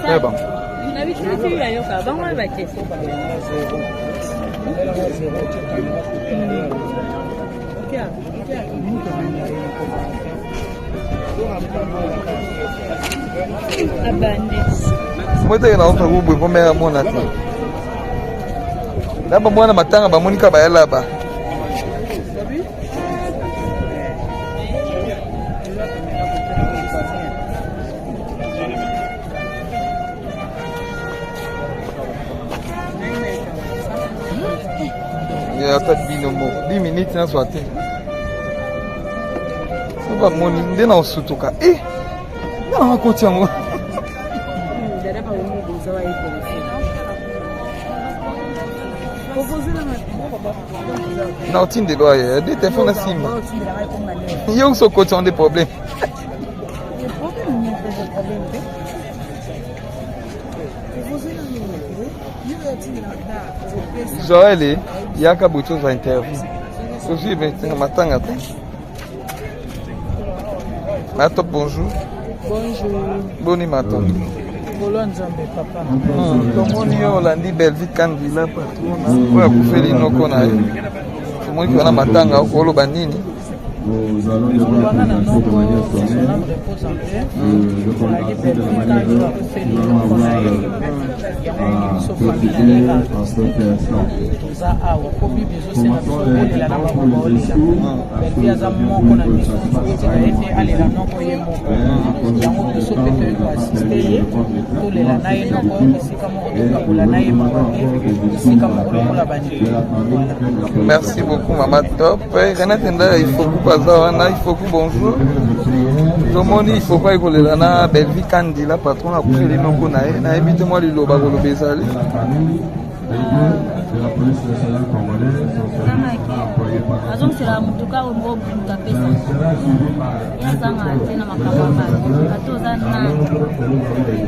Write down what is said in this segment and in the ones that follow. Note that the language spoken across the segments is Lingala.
C'est bon. Moi t'es là on peut vous pour mettre mon atout. Là ba mwana matanga ba monika ba yala ba. Il y a pas de binomo 10 minutes na soité. Ça va moni ndena osutuka. Non continue moi. Non, tu ne dois pas. Des téléphones à Simba. Il y a aussi côté des problèmes. Joël, il y a qu'à beaucoup de interviews. Je suis bien, matin. Matin, bonjour. Bonjour. Bon matin. Bolon Nzambe papa. Tomoni yo landi Belvi Kandila patron. Kwa kufeli noko na yo. Tomoni kwa na matanga okolo banini. Nous allons y avoir une témoignage sonore. Nous allons merci beaucoup Maman Top. Renata il faut que il faut que bonjour. Tomoni il faut pas écouler là na Belvi Kandila patron a couché les noms na évite moi le loba ko lobezali. Azong sila mutuka umbo buta pesa. Ya zanga tena makabamba.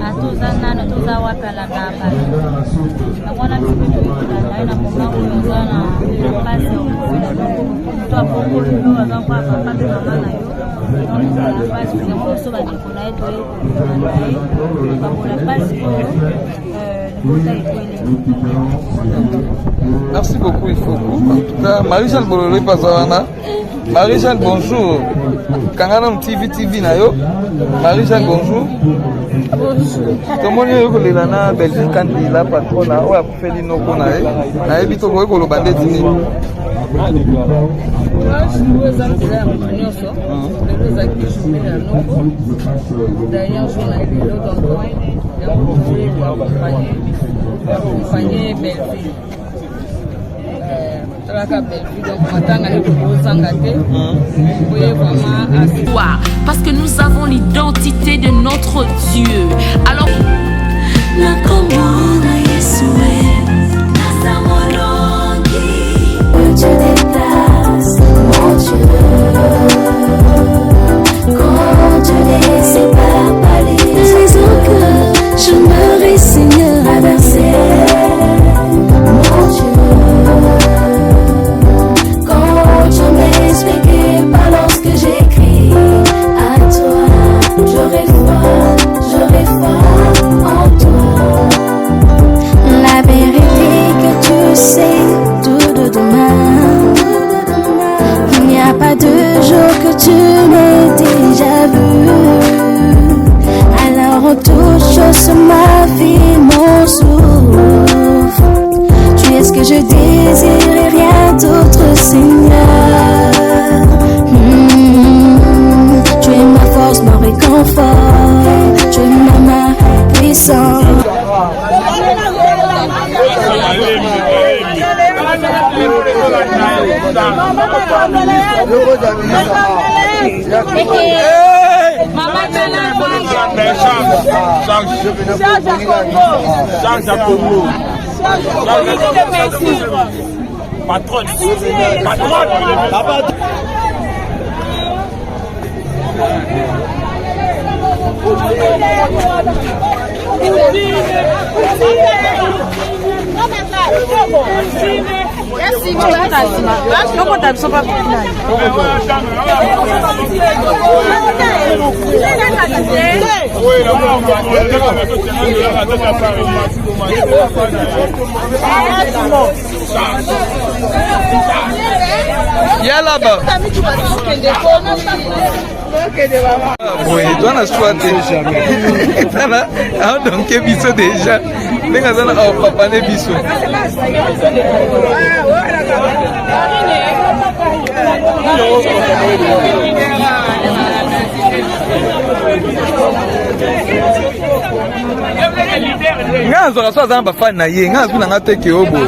Atoza wapala ngapa. Na wana kitu na ina mama kuzana pasi kwa bongo ndio azanga papa mama na yo. Pasi kwa so ba nikuna yetu kwa pasi Merci beaucoup, il faut beaucoup. En tout cas, Marie-Jeanne Bololo Pazawana. Marie-Jeanne, bonjour. Kanganam TV Nayo. Marie-Jeanne, bonjour. Comment est-ce que l'ana Belgique Kandila patrona ou a fait les noms qu'on a eu? Na évité qu'on ait le bandit dîner. D'ailleurs, je n'ai vu l'autre accompagner Belgique. Parce que nous avons l'identité de notre Dieu. Alors, tu déplaces, mon Dieu. Quand tu les sépares par les raisons que je me résigne à verser, mon Dieu. Quand tu m'expliquais pas lorsque j'écris à toi, j'aurais foi en toi. La vérité que tu sais tout de demain. Il n'y a pas de jour que tu n'aies déjà vu. Alors en toute chose ma vie, mon souffle. Tu es ce que je désire et rien d'autre, Seigneur. Tu es ma force, mon réconfort. Tu es ma main puissante. Merci, tu vas t'assumer. Donc, on t'a besoin pas pour Ya là-bas. Oui, toi na choix déjà. Donc biso déjà. Venga zana au papa ne biso. Nga zo ka so za ba fan na ye, nga zo na ngate ke obo.